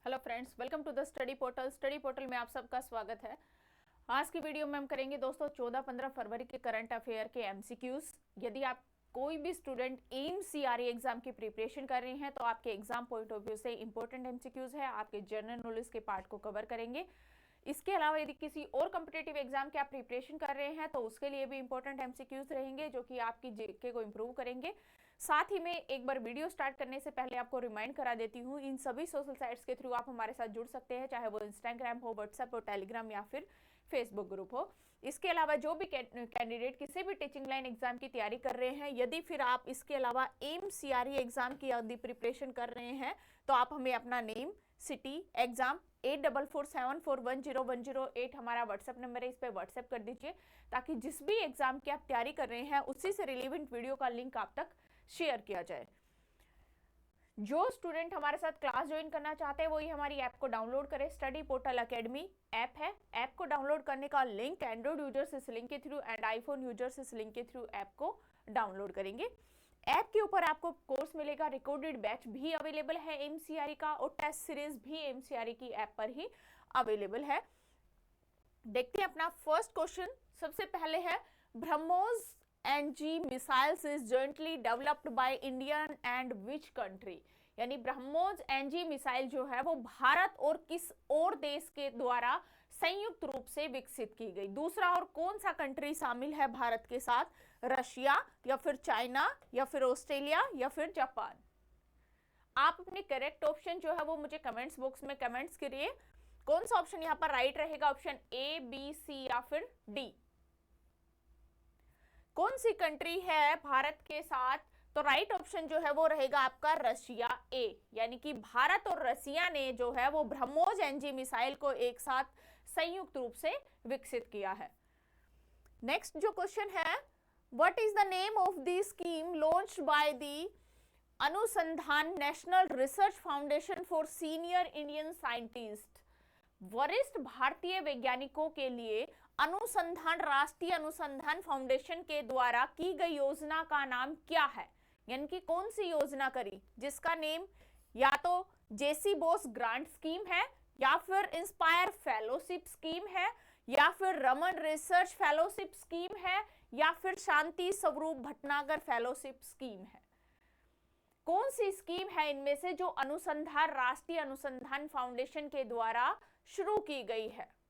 Hello friends, welcome to the study portal. Study portal में आप सबका स्वागत है। आज की वीडियो में हम करेंगे दोस्तों 14-15 फरवरी के करंट अफेयर के एमसीक्यूज। यदि आप कोई भी स्टूडेंट एम्स सीआरई एग्जाम की प्रिपरेशन कर रहे हैं तो आपके एग्जाम पॉइंट ऑफ व्यू से इंपॉर्टेंट एमसीक्यूज है, आपके जनरल नॉलेज के पार्ट को कवर करेंगे। इसके अलावा यदि किसी और कॉम्पिटिटिव एग्जाम की आप प्रिपरेशन कर रहे हैं तो उसके लिए भी इंपॉर्टेंट एमसीक्यूज रहेंगे जो कि आपकी जीके को इंप्रूव करेंगे। साथ ही में एक बार वीडियो स्टार्ट करने से पहले आपको रिमाइंड करा देती हूँ, इन सभी सोशल साइट्स के थ्रू आप हमारे साथ जुड़ सकते हैं, चाहे वो इंस्टाग्राम हो, व्हाट्सएप हो, टेलीग्राम या फिर फेसबुक ग्रुप हो। इसके अलावा जो भी कैंडिडेट किसी भी टीचिंग लाइन एग्जाम की तैयारी कर रहे हैं, यदि फिर आप इसके अलावा एम्स सीआरई एग्जाम की यदि प्रिपरेशन कर रहे हैं तो आप हमें अपना नेम, सिटी, एग्जाम 8447410108 हमारा व्हाट्सएप नंबर है, इस पर व्हाट्सएप कर दीजिए ताकि जिस भी एग्जाम की आप तैयारी कर रहे हैं उसी से रिलेवेंट वीडियो का लिंक आप तक शेयर किया जाए। जो स्टूडेंट हमारे साथ क्लास ज्वाइन करना चाहते हैं वही हमारी ऐप को डाउनलोड करें। स्टडी पोर्टल एकेडमी ऐप है। ऐप को डाउनलोड करने का लिंक एंड्रॉइड यूजर्स इस लिंक के थ्रू एंड आईफोन यूजर्स इस लिंक के थ्रू ऐप को डाउनलोड करेंगे। ऐप के ऊपर आपको कोर्स मिलेगा, रिकॉर्डेड बैच भी अवेलेबल है एमसीआरई का, और टेस्ट सीरीज भी एमसीआरई की ऐप पर ही अवेलेबल है। देखते हैं अपना फर्स्ट क्वेश्चन। सबसे पहले है, BrahMos NG missiles is jointly developed by Indian and which country. यानी ब्रह्मोस एनजी मिसाइल जो है वो भारत और किस और देश के द्वारा संयुक्त रूप से विकसित की गई। दूसरा, और कौन सा कंट्री शामिल है भारत के साथ? रशिया या फिर चाइना या फिर ऑस्ट्रेलिया या फिर जापान। आप अपने करेक्ट ऑप्शन जो है वो मुझे कमेंट्स बॉक्स में कमेंट्स करिए। कौन सा ऑप्शन यहाँ पर राइट रहेगा? ऑप्शन ए, बी, सी या फिर डी। कौन सी कंट्री है भारत के साथ? तो राइट ऑप्शन जो है वो रहेगा आपका रशिया, ए। यानी कि भारत और रशिया ने जो है वो ब्रह्मोस एनजी मिसाइल को एक साथ संयुक्त रूप से विकसित किया है। नेक्स्ट जो क्वेश्चन है, what is the name of the scheme launched by the Anusandhan national research foundation for senior Indian scientist. वरिष्ठ भारतीय वैज्ञानिकों के लिए अनुसंधान राष्ट्रीय अनुसंधान फाउंडेशन के द्वारा की गई योजना का नाम क्या है? यानी कि कौन सी योजना करी जिसका नेम या तो जेसी बोस ग्रांट स्कीम है, या फिर इंस्पायर फेलोशिप स्कीम है, या फिर रमन रिसर्च फेलोशिप स्कीम है, या फिर शांति स्वरूप भटनागर फेलोशिप स्कीम है। कौन सी स्कीम है इनमें से जो अनुसंधान राष्ट्रीय अनुसंधान फाउंडेशन के द्वारा शुरू की गई है?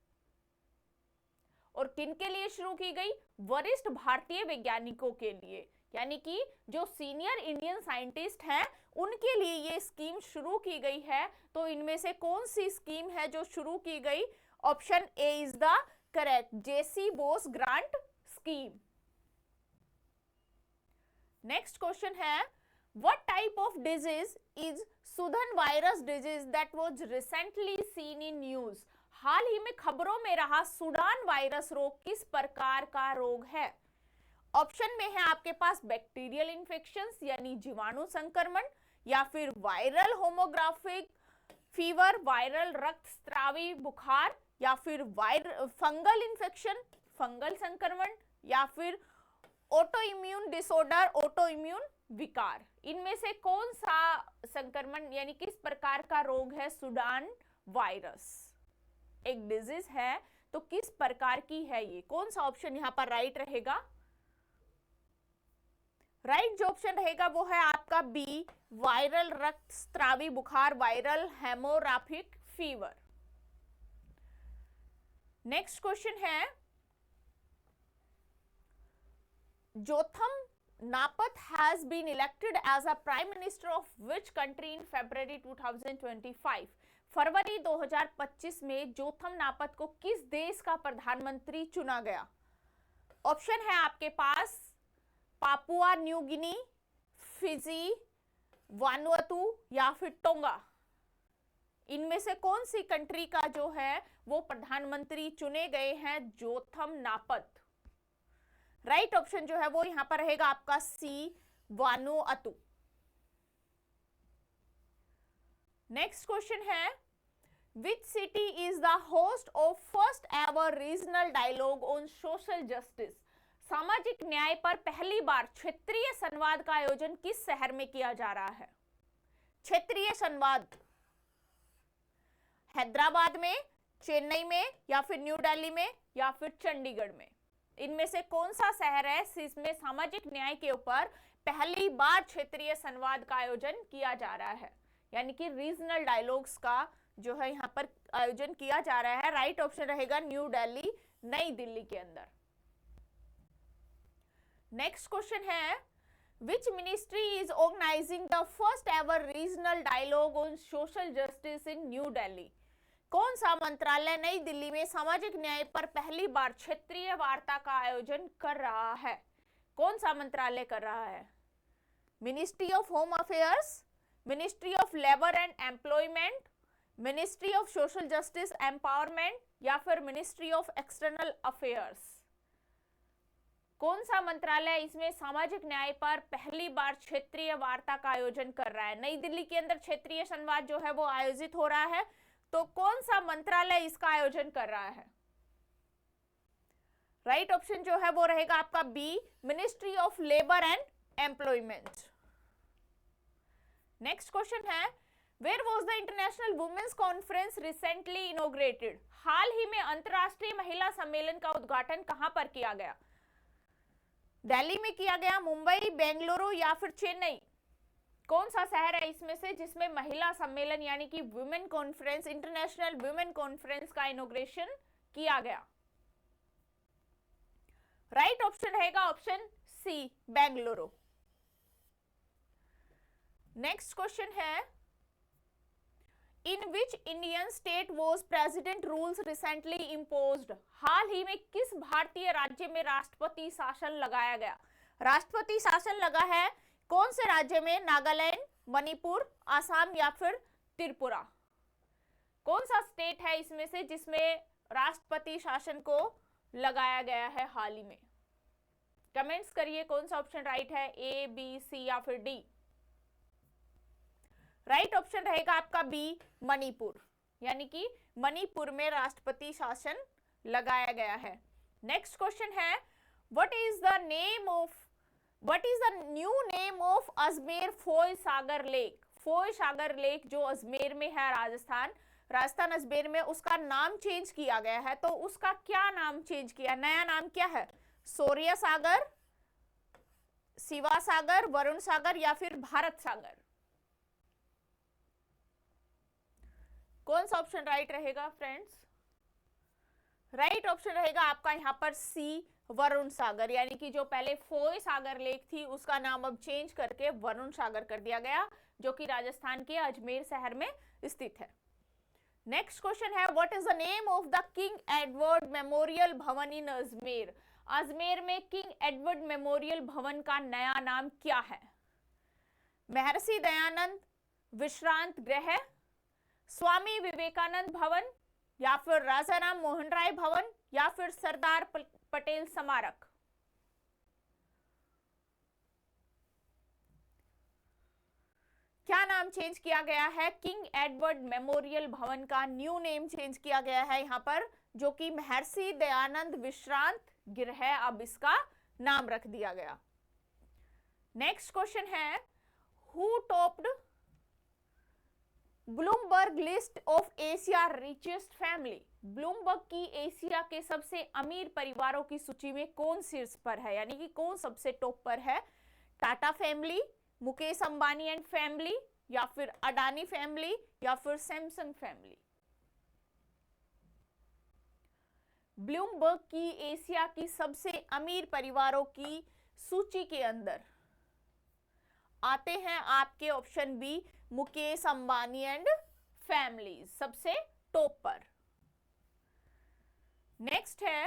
और किन के लिए शुरू की गई? वरिष्ठ भारतीय वैज्ञानिकों के लिए, यानी कि जो सीनियर इंडियन साइंटिस्ट हैं उनके लिए ये स्कीम शुरू की गई है। तो इनमें से कौन सी स्कीम है जो शुरू की गई? Option A is the correct, JC Bose grant scheme. Next question है, what type of disease is Sudan virus disease that was recently seen in news। हाल ही में खबरों में रहा सुडान वायरस रोग किस प्रकार का रोग है? ऑप्शन में है आपके पास बैक्टीरियल इन्फेक्शंस यानी जीवाणु संक्रमण, या फिर वायरल होमोग्राफिक फीवर वायरल रक्तस्रावी बुखार, या फिर फंगल इन्फेक्शन फंगल संक्रमण, या फिर auto immune disorder auto immune विकार। इनमें से कौन सा संक्रमण यानी किस प्रकार का रोग है सुडान वायरस? एक डिजीज है तो किस प्रकार की है ये? कौन सा ऑप्शन यहां पर राइट रहेगा? राइट जो ऑप्शन रहेगा वो है आपका बी, वायरल रक्तस्रावी बुखार वायरल हेमोराफिक फीवर। नेक्स्ट क्वेश्चन है, Jotham नापत has been elected as a prime minister of which country in February 2025। फरवरी 2025 में जोथम नापत को किस देश का प्रधानमंत्री चुना गया? ऑप्शन है आपके पास Papua New Guinea, Fiji, Vanuatu या फिर टोंगा। इनमें से कौन सी कंट्री का जो है वो प्रधानमंत्री चुने गए हैं जोथम नापत? राइट ऑप्शन जो है वो यहां पर रहेगा आपका सी, वानुअतु। नेक्स्ट क्वेश्चन है, which city is the host of first ever regional dialogue on social justice. सामाजिक न्याय पर पहली बार क्षेत्रीय संवाद का आयोजन किस शहर में किया जा रहा है? क्षेत्रीय संवाद हैदराबाद में, चेन्नई में, या फिर न्यू दिल्ली में, या फिर चंडीगढ़ में? इनमें से कौन सा शहर है जिसमें सामाजिक न्याय के ऊपर पहली बार क्षेत्रीय संवाद का आयोजन किया जा रहा है, यानी कि रीजनल डायलॉग्स का जो है यहाँ पर आयोजन किया जा रहा है? राइट ऑप्शन रहेगा न्यू दिल्ली, नई दिल्ली के अंदर। नेक्स्ट क्वेश्चन है, Which ministry is organizing the first ever regional dialogue on social justice in New Delhi? कौन सा मंत्रालय नई दिल्ली में सामाजिक न्याय पर पहली बार क्षेत्रीय वार्ता का आयोजन कर रहा है? कौन सा मंत्रालय कर रहा है? Ministry of home affairs, ministry of labour and employment, ministry of social justice empowerment, या फिर मिनिस्ट्री ऑफ एक्सटर्नल अफेयर्स? कौन सा मंत्रालय इसमें सामाजिक न्याय पर पहली बार क्षेत्रीय वार्ता का आयोजन कर रहा है? नई दिल्ली के अंदर क्षेत्रीय संवाद जो है वो आयोजित हो रहा है, तो कौन सा मंत्रालय इसका आयोजन कर रहा है? राइट ऑप्शन जो है वो रहेगा आपका B, ministry of labour and employment. Next question है, where was the international women's conference recently inaugurated? हाल ही में अंतरराष्ट्रीय महिला सम्मेलन का उद्घाटन कहां पर किया गया? दिल्ली में किया गया, मुंबई, बेंगलुरु, या फिर चेन्नई? कौन सा शहर है इसमें से जिसमें महिला सम्मेलन यानी कि women conference, international women conference का इनॉग्रेशन किया गया? राइट ऑप्शन रहेगा option C, Bengaluru. Next question है, in which Indian state was president rules recently imposed? हाल ही में किस भारतीय राज्य में राष्ट्रपति शासन लगाया गया? राष्ट्रपति शासन लगा है कौन से राज्य में? नागालैंड, मणिपुर, आसाम, या फिर त्रिपुरा? कौन सा स्टेट है इसमें से जिसमें राष्ट्रपति शासन को लगाया गया है हाल ही में? कमेंट्स करिए कौन सा ऑप्शन राइट है, ए, बी, सी, या फिर डी? राइट ऑप्शन रहेगा आपका बी, मणिपुर, यानी कि मणिपुर में राष्ट्रपति शासन लगाया गया है। नेक्स्ट क्वेश्चन है, what is the new name of Ajmer Foy Sagar lake? Foy Sagar lake जो अजमेर में है, राजस्थान अजमेर में, उसका नाम चेंज किया गया है, तो उसका क्या नाम चेंज किया? नया नाम क्या है? सूर्य सागर, शिवा सागर, वरुण सागर, या फिर भारत सागर? कौन सा ऑप्शन राइट रहेगा फ्रेंड्स? राइट ऑप्शन रहेगा आपका यहाँ पर सी, वरुण सागर, यानी कि जो पहले फोय सागर लेक थी उसका नाम अब चेंज करके वरुण सागर कर दिया गया, जो कि राजस्थान के अजमेर शहर में स्थित है। नेक्स्ट क्वेश्चन है, what is the name of the king Edward memorial भवन इन अजमेर? अजमेर में किंग एडवर्ड मेमोरियल भवन का नया नाम क्या है? महर्षि दयानंद विश्रांत गृह, स्वामी विवेकानंद भवन, या फिर राजा राम मोहन राय भवन, या फिर सरदार पटेल स्मारक? क्या नाम चेंज किया गया है? किंग एडवर्ड मेमोरियल भवन का न्यू नेम चेंज किया गया है यहाँ पर, जो कि महर्षि दयानंद विश्रांत गृह, अब इसका नाम रख दिया गया। नेक्स्ट क्वेश्चन है, who topped Bloomberg list of Asia richest family? Bloomberg की एशिया के सबसे अमीर परिवारों की सूची में कौन शीर्ष पर है, यानी कि कौन सबसे टॉप पर है? Tata family, Mukesh Ambani and family, या फिर अडानी फैमिली, या फिर सैमसंग फैमिली? ब्लूमबर्ग की एशिया की सबसे अमीर परिवारों की सूची के अंदर आते हैं आपके option B, Mukesh Ambani and family, सबसे टॉप पर। नेक्स्ट है,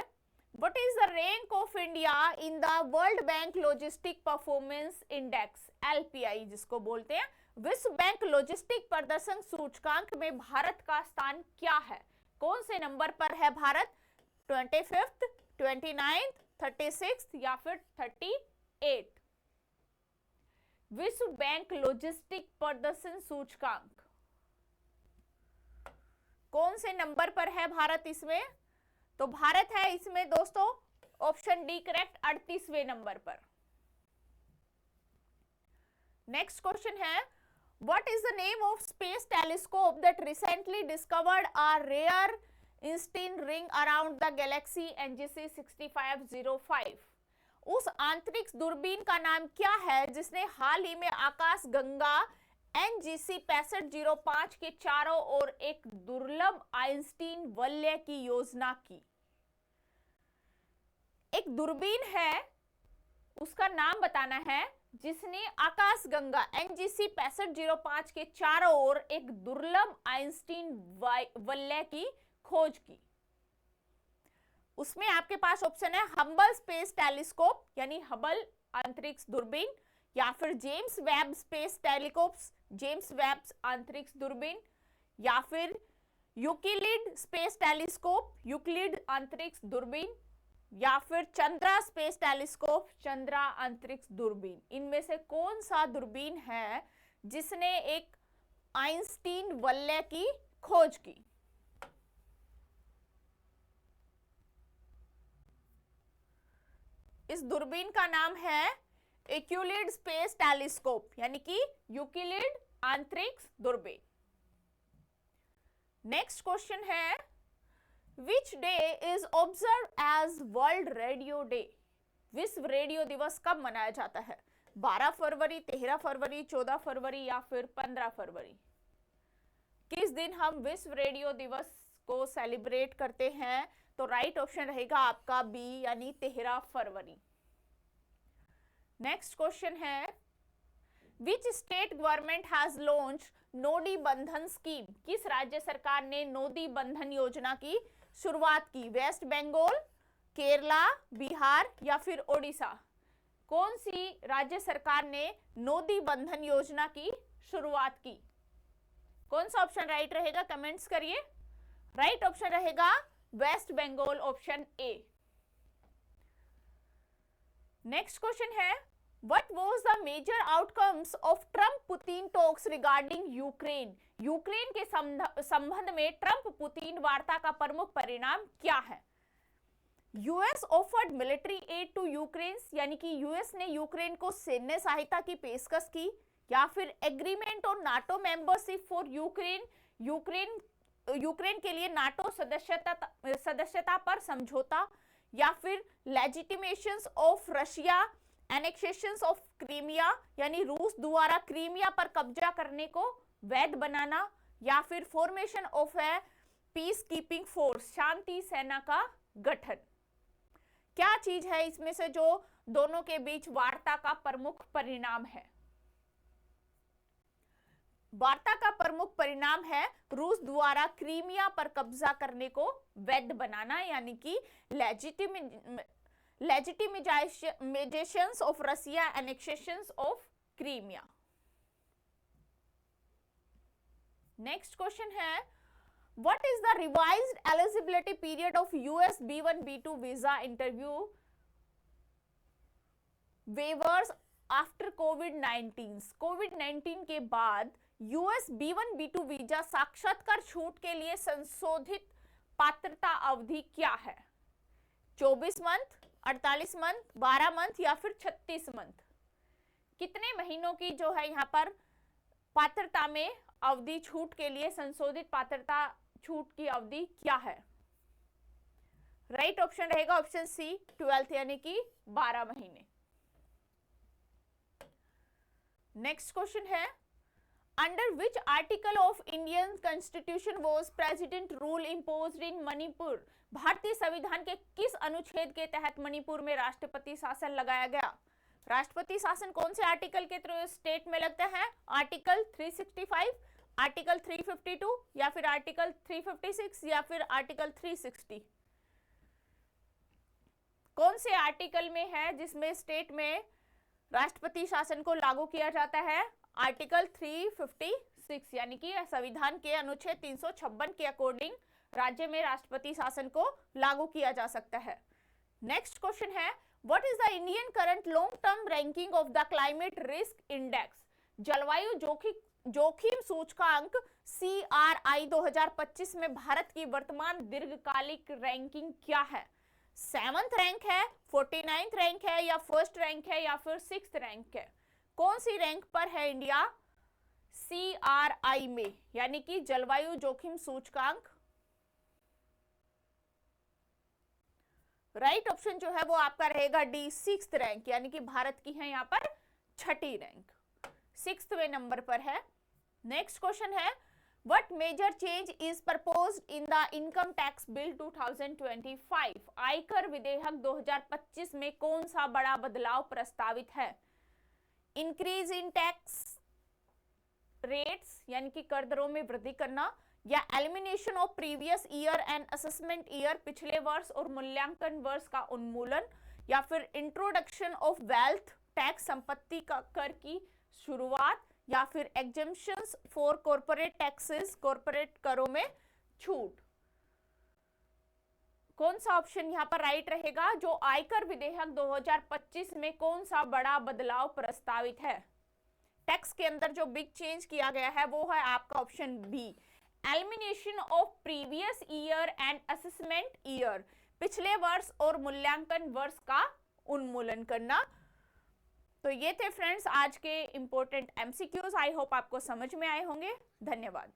what is the rank of India in the World Bank logistic performance index, LPI जिसको बोलते हैं, विश्व बैंक लॉजिस्टिक प्रदर्शन सूचकांक में भारत का स्थान क्या है? कौन से नंबर पर है भारत? 25th, 29th, 36th, या फिर 38? विश्व बैंक लॉजिस्टिक प्रदर्शन सूचकांक कौन से नंबर पर है भारत इसमें? तो भारत है इसमें दोस्तों ऑप्शन डी करेक्ट, 38वें नंबर पर। नेक्स्ट क्वेश्चन है, What is the name of space telescope that recently discovered a rare Einstein ring around the galaxy NGC 6505? उस अंतरिक्ष दूरबीन का नाम क्या है जिसने हाल ही में आकाश गंगा NGC 6505 के चारों ओर एक दुर्लभ आइंस्टीन वलय की योजना की? एक दूरबीन है, उसका नाम बताना है, जिसने आकाश गंगा NGC 6505 के चारों ओर एक दुर्लभ आइंस्टीन वलय की खोज की। उसमें आपके पास ऑप्शन है हबल स्पेस टेलीस्कोप यानी हबल अंतरिक्ष दूरबीन, या फिर James Webb space telescopes, James Webb अंतरिक्ष दूरबीन, या फिर यूक्लिड स्पेस टेलीस्कोप, यूक्लिड अंतरिक्ष दूरबीन, या फिर चंद्रा स्पेस टेलीस्कोप, चंद्रा अंतरिक्ष दूरबीन। इनमें से कौन सा दूरबीन है जिसने एक आइंस्टीन वलय की खोज की? इस दूरबीन का नाम है यूक्लिड स्पेस टेलीस्कोप यानी कि यूक्लिड अंतरिक्ष दूरबीन। नेक्स्ट क्वेश्चन है Which day is observed as World Radio Day? विश्व रेडियो दिवस कब मनाया जाता है? 12 फरवरी, 13 फरवरी, 14 फरवरी या फिर 15 फरवरी? किस दिन हम विश्व रेडियो दिवस को सेलिब्रेट करते हैं? तो राइट ऑप्शन रहेगा आपका बी यानी 13 फरवरी। नेक्स्ट क्वेश्चन है Which state government has launched नोडी बंधन स्कीम? किस राज्य सरकार ने नोडी बंधन योजना की शुरुआत की? वेस्ट बंगाल, केरला, बिहार या फिर ओडिशा? कौन सी राज्य सरकार ने नोडी बंधन योजना की शुरुआत की? कौन सा ऑप्शन राइट रहेगा, कमेंट्स करिए। राइट ऑप्शन रहेगा West Bengal, option A. Next question है What was the major outcomes of Trump-Putin talks regarding Ukraine? Ukraine के संबंध में ट्रंप पुतिन वार्ता का प्रमुख परिणाम क्या है? US offered military aid to Ukraine यानी कि यूएस ने यूक्रेन को सैन्य सहायता की पेशकश की, या फिर agreement on NATO membership for Ukraine, Ukraine के लिए नाटो सदस्यता पर समझौता, या फिर लेजिटिमेशंस ऑफ रशिया एनेक्सेशंस ऑफ क्रीमिया यानी रूस द्वारा क्रीमिया पर कब्जा करने को वैध बनाना, या फिर formation of a peace keeping force शांति सेना का गठन। क्या चीज है इसमें से जो दोनों के बीच वार्ता का प्रमुख परिणाम है? वार्ता का प्रमुख परिणाम है रूस द्वारा क्रीमिया पर कब्जा करने को वैध बनाना यानी कि legitimizations of Russia annexations of Crimea. Next question है What is the revised eligibility period of US B1 B2 visa interview waivers after COVID-19? COVID-19 के बाद US B1 B2 वीजा साक्षात्कार छूट के लिए संशोधित पात्रता अवधि क्या है? 24 मंथ, 48 मंथ, 12 मंथ या फिर 36 मंथ? कितने महीनों की जो है यहाँ पर पात्रता में अवधि छूट के लिए संशोधित पात्रता छूट की अवधि क्या है? राइट ऑप्शन रहेगा ऑप्शन सी 12 यानी कि 12 महीने। नेक्स्ट क्वेश्चन है under which article of Indian constitution was president rule imposed इन मणिपुर? भारतीय संविधान के किस अनुच्छेद के तहत मणिपुर में राष्ट्रपति शासन लगाया गया? राष्ट्रपति शासन कौन से आर्टिकल के थ्रू स्टेट में लगता है? आर्टिकल 365, आर्टिकल 352 या फिर आर्टिकल 356 या फिर आर्टिकल 360? कौन से आर्टिकल में है जिसमें स्टेट में राष्ट्रपति शासन को लागू किया जाता है? आर्टिकल 356 यानी कि संविधान के अनुच्छेद 356 के अकॉर्डिंग राज्य में राष्ट्रपति शासन को लागू किया जा सकता है। नेक्स्ट क्वेश्चन है what is the Indian current long term ranking of the climate risk index? जलवायु जोखिम सूचकांक CRI 2025 में भारत की वर्तमान दीर्घकालिक रैंकिंग क्या है? 7th रैंक है, 49th रैंक है या फर्स्ट रैंक है या फिर 6th रैंक है? कौन सी रैंक पर है इंडिया? CRI में, यानी कि जलवायु जोखिम सूचकांक। राइट ऑप्शन जो है वो आपका रहेगा डी, 6th रैंक, यानी कि भारत की है यहाँ पर 6ठी रैंक, 6वें नंबर पर है। नेक्स्ट क्वेश्चन है, what major change is proposed in the income tax bill 2025? आयकर विधेयक 2025 में कौन सा बड़ा बदलाव प्रस्तावित है? इंक्रीज इन टैक्स रेट्स, यानी कि कर दरों में वृद्धि करना, या elimination of previous year and assessment year, पिछले वर्ष और मूल्यांकन वर्ष का उन्मूलन, या फिर इंट्रोडक्शन ऑफ वेल्थ टैक्स, संपत्ति का कर की शुरुआत, या फिर exemptions for corporate taxes, corporate करों में छूट। कौन सा ऑप्शन यहाँ पर राइट रहेगा? जो आयकर विधेयक 2025 में कौन सा बड़ा बदलाव प्रस्तावित है? टैक्स के अंदर जो बिग चेंज किया गया है वो है आपका option B, elimination of previous year and assessment year, पिछले वर्ष और मूल्यांकन वर्ष का उन्मूलन करना। तो ये थे फ्रेंड्स आज के इंपॉर्टेंट एमसीक्यूज। आई होप आपको समझ में आए होंगे। धन्यवाद।